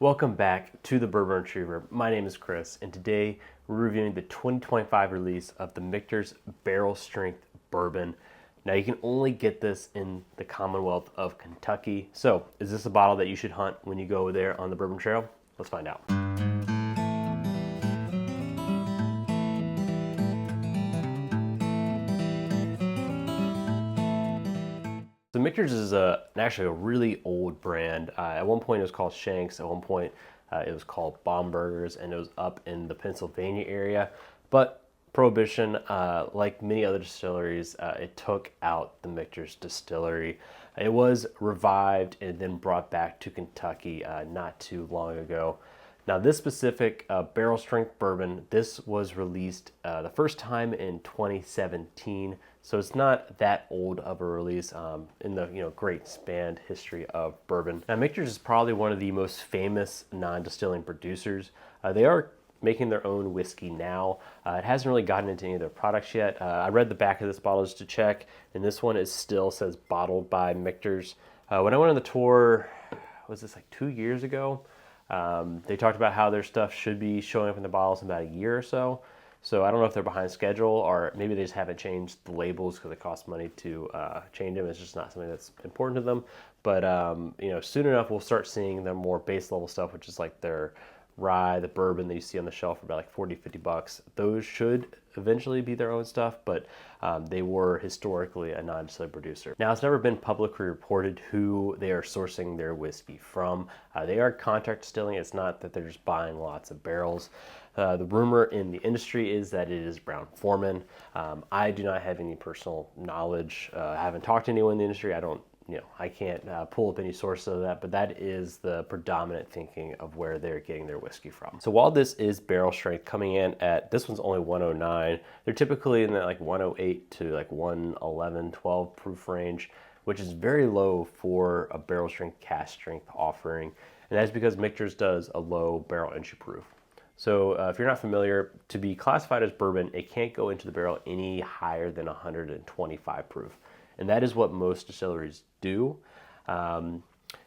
Welcome back to the Bourbon Retriever. My name is Chris, and today we're reviewing the 2025 release of the Michter's Barrel Strength Bourbon. Now, you can only get this in the Commonwealth of Kentucky. So, is this a bottle that you should hunt when you go there on the Bourbon Trail? Let's find out. So Michter's is actually a really old brand. At one point it was called Shanks. At one point it was called Baumburgers, and it was up in the Pennsylvania area. But Prohibition, like many other distilleries, it took out the Michter's distillery. It was revived and then brought back to Kentucky not too long ago. Now, this specific barrel strength bourbon, this was released the first time in 2017, so it's not that old of a release in the great spanned history of bourbon. Now, Michter's is probably one of the most famous non-distilling producers. They are making their own whiskey now. It hasn't really gotten into any of their products yet. I read the back of this bottle just to check, and this one is still says bottled by Michter's. When I went on the tour, was this like 2 years ago? They talked about how their stuff should be showing up in the bottles in about a year or so. So I don't know if they're behind schedule, or maybe they just haven't changed the labels because it costs money to change them. It's just not something that's important to them. But soon enough we'll start seeing the more base level stuff, which is like their rye, the bourbon that you see on the shelf for about like 40, 50 bucks. Those should eventually be their own stuff, but they were historically a non-distillery producer. Now, it's never been publicly reported who they are sourcing their whiskey from. They are contract distilling. It's not that they're just buying lots of barrels. The rumor in the industry is that it is Brown-Forman. I do not have any personal knowledge. I haven't talked to anyone in the industry. I can't pull up any source of that, but that is the predominant thinking of where they're getting their whiskey from. So while this is barrel strength, coming in at, this one's only 109, they're typically in that like 108 to like 111, 12 proof range, which is very low for a barrel strength, cask strength offering. And that's because Michter's does a low barrel entry proof. So if you're not familiar, to be classified as bourbon, it can't go into the barrel any higher than 125 proof. And that is what most distilleries do,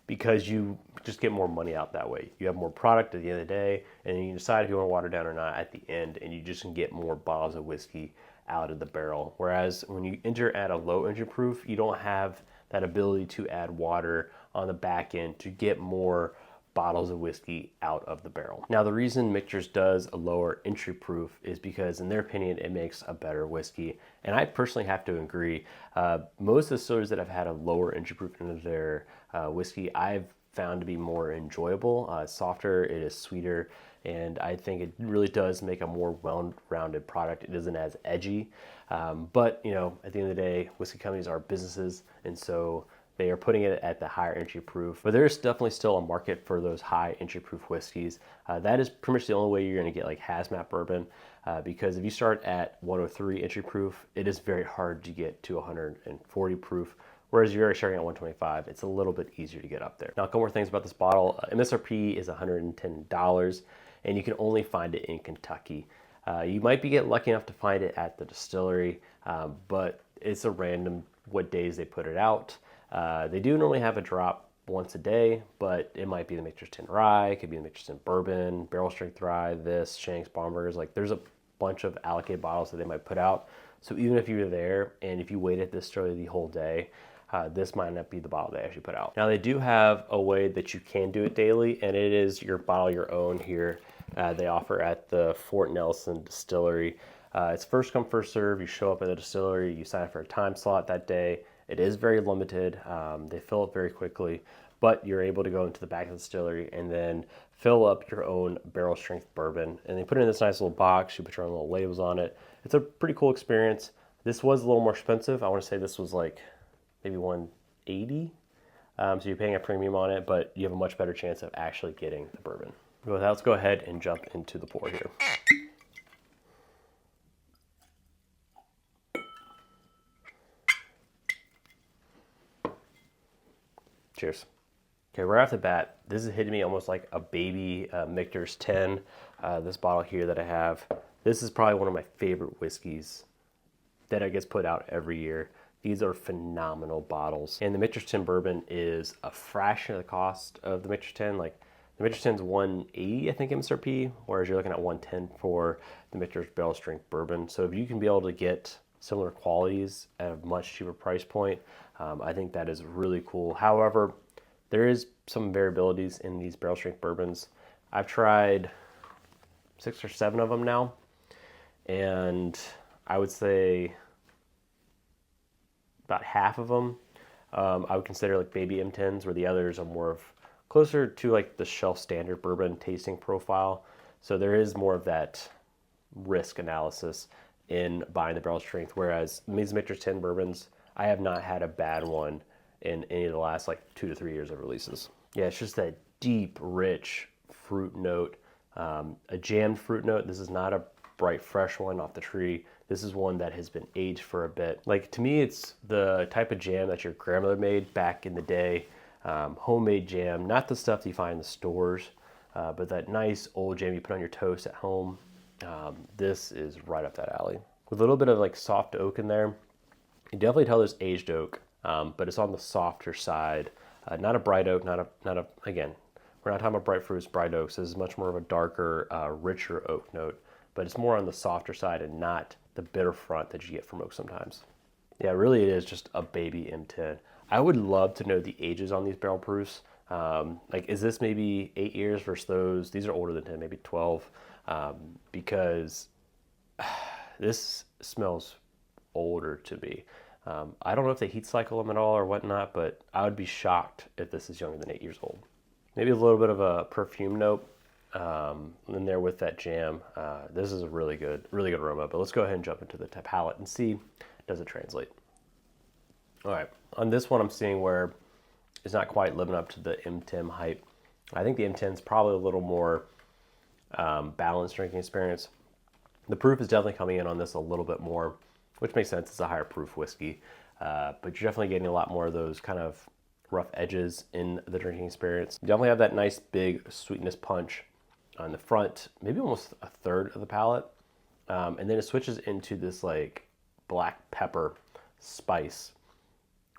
because you just get more money out that way. You have more product at the end of the day, and then you decide if you want to water down or not at the end, and you just can get more bottles of whiskey out of the barrel. Whereas when you enter at a low entry proof, you don't have that ability to add water on the back end to get more bottles of whiskey out of the barrel. Now, the reason Michter's does a lower entry proof is because, in their opinion, it makes a better whiskey. And I personally have to agree. Most distillers that have had a lower entry proof into their whiskey, I've found to be more enjoyable, softer, it is sweeter, and I think it really does make a more well-rounded product. It isn't as edgy, but at the end of the day, whiskey companies are businesses, and so they are putting it at the higher entry proof. But there's definitely still a market for those high entry proof whiskeys. That is pretty much the only way you're going to get like hazmat bourbon, because if you start at 103 entry proof, it is very hard to get to 140 proof. Whereas you're already starting at 125, it's a little bit easier to get up there. Now, a couple more things about this bottle. MSRP is $110, and you can only find it in Kentucky. You might be lucky enough to find it at the distillery, but it's a random what days they put it out. They do normally have a drop once a day, but it might be the Michter's 10 Rye, it could be the Michter's 10 Bourbon, Barrel Strength Rye, this, Shanks, Baumburgers. Like, there's a bunch of allocated bottles that they might put out. So even if you're there and if you wait at this distillery the whole day, this might not be the bottle they actually put out. Now, they do have a way that you can do it daily, and it is your bottle your own here. They offer at the Fort Nelson Distillery. It's first come, first serve. You show up at the distillery, you sign up for a time slot that day. It is very limited. They fill up very quickly, but you're able to go into the back of the distillery and then fill up your own barrel strength bourbon. And they put it in this nice little box. You put your own little labels on it. It's a pretty cool experience. This was a little more expensive. I want to say this was like maybe $180. So you're paying a premium on it, but you have a much better chance of actually getting the bourbon. Let's go ahead and jump into the pour here. Cheers. Okay, right off the bat, this is hitting me almost like a baby Michter's 10. This bottle here that I have, this is probably one of my favorite whiskeys that gets put out every year. These are phenomenal bottles. And the Michter's 10 Bourbon is a fraction of the cost of the Michter's 10. Like, The Michter 10's 180, I think, MSRP, whereas you're looking at 110 for the Michter's barrel strength bourbon. So if you can be able to get similar qualities at a much cheaper price point, I think that is really cool. However, there is some variabilities in these barrel strength bourbons. I've tried 6 or 7 of them now, and I would say about half of them I would consider like baby M10s, where the others are more of closer to like the shelf standard bourbon tasting profile. So there is more of that risk analysis in buying the barrel strength, whereas these Michter 10 bourbons, I have not had a bad one in any of the last like 2 to 3 years of releases. Yeah, it's just that deep, rich fruit note, a jammed fruit note. This is not a bright, fresh one off the tree. This is one that has been aged for a bit. Like, to me, it's the type of jam that your grandmother made back in the day. Homemade jam, not the stuff that you find in the stores, but that nice old jam you put on your toast at home. This is right up that alley. With a little bit of like soft oak in there. You definitely tell there's aged oak, but it's on the softer side. Not a bright oak, again, we're not talking about bright fruits, bright oaks. This is much more of a darker, richer oak note, but it's more on the softer side and not the bitter front that you get from oak sometimes. Yeah, really it is just a baby M10. I would love to know the ages on these barrel proofs. Like, is this maybe 8 years versus those? These are older than 10, maybe 12, because this smells older to me. I don't know if they heat cycle them at all or whatnot, but I would be shocked if this is younger than 8 years old. Maybe a little bit of a perfume note in there with that jam. This is a really good aroma, but let's go ahead and jump into the palate and see, does it translate? All right, on this one I'm seeing where it's not quite living up to the M10 hype. I think the M10 is probably a little more balanced drinking experience. The proof is definitely coming in on this a little bit more, which makes sense. It's a higher proof whiskey, but you're definitely getting a lot more of those kind of rough edges in the drinking experience. You definitely have that nice big sweetness punch on the front, maybe almost a third of the palate, and then it switches into this like black pepper spice,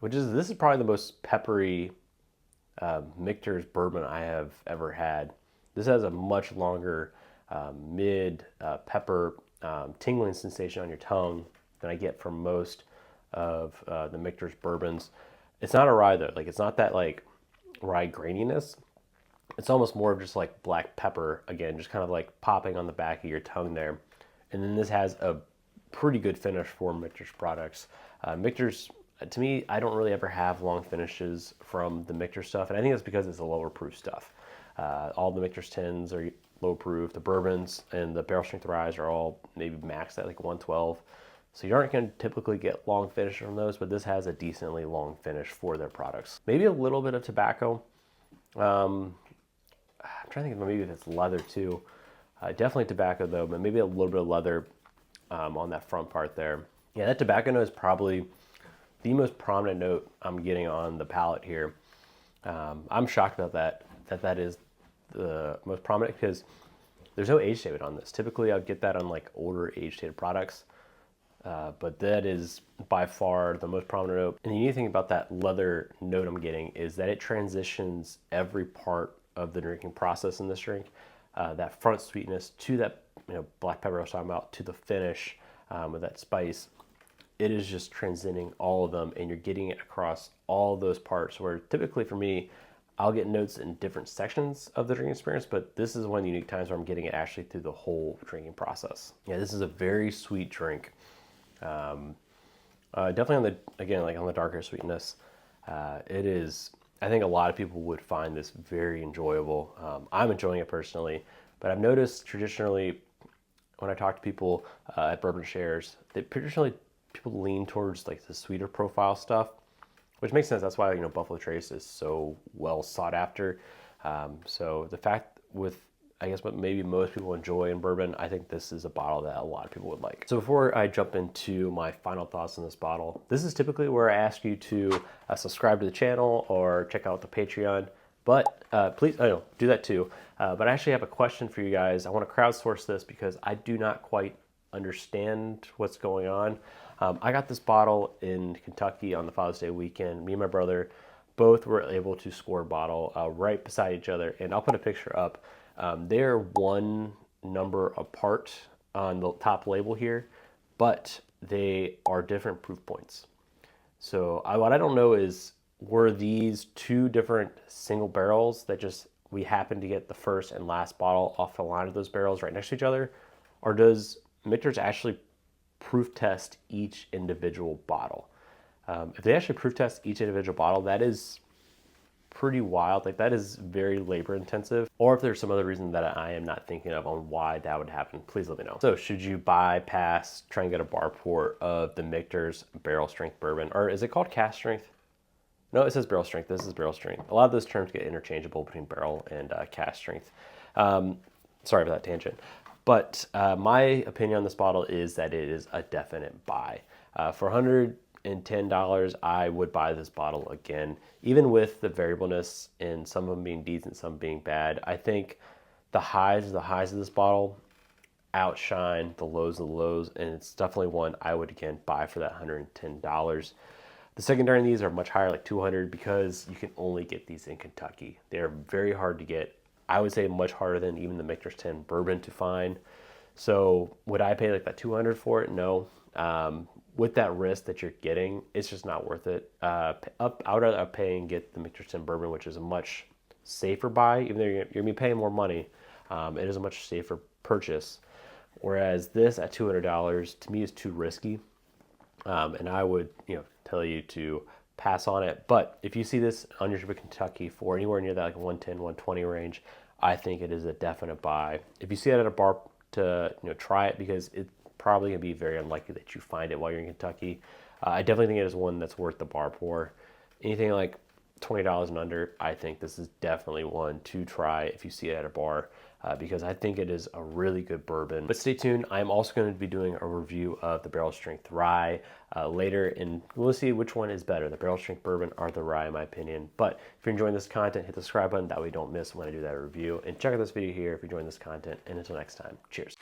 this is probably the most peppery Michter's bourbon I have ever had. This has a much longer mid pepper tingling sensation on your tongue than I get from most of the Michter's bourbons. It's not a rye though. Like, it's not that like rye graininess. It's almost more of just like black pepper, again, just kind of like popping on the back of your tongue there. And then this has a pretty good finish for Michter's products. Michter's, to me, I don't really ever have long finishes from the Michter stuff, and I think that's because it's a lower proof stuff. All the Michter's 10s are low proof. The bourbons and the barrel strength ryes are all maybe maxed at like 112. So you aren't going to typically get long finish from those, but this has a decently long finish for their products. Maybe a little bit of tobacco. I'm trying to think of maybe if it's leather too. Definitely tobacco though, but maybe a little bit of leather on that front part there. Yeah, that tobacco note is probably the most prominent note I'm getting on the palate here. I'm shocked about that is the most prominent, because there's no age statement on this. Typically, I would get that on like older age stated products, but that is by far the most prominent note. And the unique thing about that leather note I'm getting is that it transitions every part of the drinking process in this drink. That front sweetness to that black pepper I was talking about, to the finish with that spice. It is just transcending all of them, and you're getting it across all those parts, where typically for me, I'll get notes in different sections of the drinking experience, but this is one of the unique times where I'm getting it actually through the whole drinking process. Yeah, this is a very sweet drink. Definitely on the darker sweetness. It is, I think a lot of people would find this very enjoyable. I'm enjoying it personally, but I've noticed traditionally when I talk to people at Bourbon Shares, that traditionally people lean towards like the sweeter profile stuff, which makes sense. That's why Buffalo Trace is so well sought after. So the fact with, I guess, what maybe most people enjoy in bourbon, I think this is a bottle that a lot of people would like. So before I jump into my final thoughts on this bottle, this is typically where I ask you to subscribe to the channel or check out the Patreon. But please, do that too. But I actually have a question for you guys. I want to crowdsource this because I do not quite understand what's going on. I got this bottle in Kentucky on the Father's Day weekend. Me and my brother both were able to score a bottle right beside each other, and I'll put a picture up. They're one number apart on the top label here, but they are different proof points. So what I don't know is, were these two different single barrels that just we happened to get the first and last bottle off the line of those barrels right next to each other? Or does Michter's actually proof test each individual bottle? If they actually proof test each individual bottle, that is pretty wild. Like, that is very labor intensive. Or if there's some other reason that I am not thinking of on why that would happen, please let me know. So should you bypass trying to get a bar port of the Michter's barrel strength bourbon? Or is it called cask strength? No, it says barrel strength. This is barrel strength. A lot of those terms get interchangeable between barrel and cask strength. Sorry for that tangent. But my opinion on this bottle is that it is a definite buy. For $110, I would buy this bottle again, even with the variableness in some of them being decent, some being bad. I think the highs of this bottle outshine the lows of the lows, and it's definitely one I would again buy for that $110. The secondary in these are much higher, like $200, because you can only get these in Kentucky. They are very hard to get. I would say much harder than even the Michter's 10 bourbon to find. So would I pay like that $200 for it? No. With that risk that you're getting, it's just not worth it. I would rather pay and get the Michter's 10 bourbon, which is a much safer buy. Even though you're gonna be paying more money, it is a much safer purchase. Whereas this at $200 to me is too risky. And I would, tell you to pass on it. But if you see this on your trip to Kentucky for anywhere near that like 110, 120 range, I think it is a definite buy. If you see it at a bar, to try it, because it's probably gonna be very unlikely that you find it while you're in Kentucky. I definitely think it is one that's worth the bar pour. Anything like $20 and under, I think this is definitely one to try if you see it at a bar, because I think it is a really good bourbon. But stay tuned. I'm also going to be doing a review of the barrel strength rye later, and we'll see which one is better, the barrel strength bourbon or the rye, in my opinion. But if you're enjoying this content, hit the subscribe button. That way you don't miss when I do that review. And check out this video here if you're enjoying this content. And until next time, cheers.